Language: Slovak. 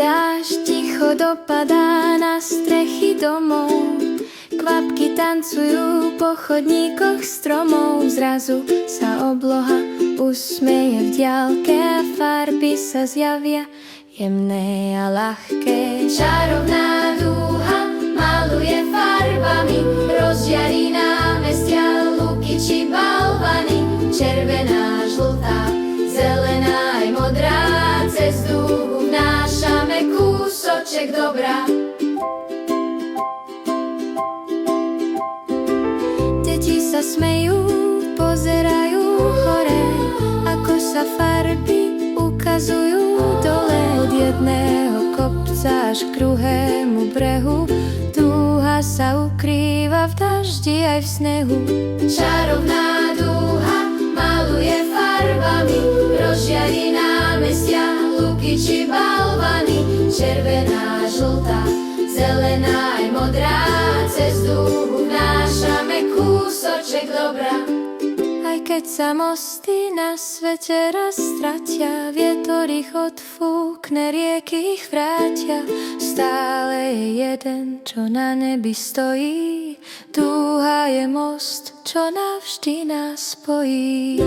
Dážď ticho dopadá na strechy domov, kvapky tancujú po chodníkoch stromov. Zrazu sa obloha usmeje v diaľke a farby sa zjavia jemné a ľahké. Čarovná dúha maluje farbami, rozžiarí námestia, lúky či balvany. Červená, žltá, zelená aj modrá, cez dúhu vnášame kúsoček dobra. Deti sa smejú, pozerajú hore, ako sa farby ukazujú dole. Od jedného kopca až k druhému brehu dúha sa ukrýva v daždi aj v snehu. Čarovná dúha maluje farbami, rozžiarí námestia, lúky či balvany. Červená, žltá, zelená aj modrá, cez dúhu vnášame kúsoček dobra. Aj keď sa mosty na svete raz stratia, vietor ich odfúkne, rieky ich vrátia. Stále je jeden, čo na nebi stojí, dúha je most, čo navždy nás spojí.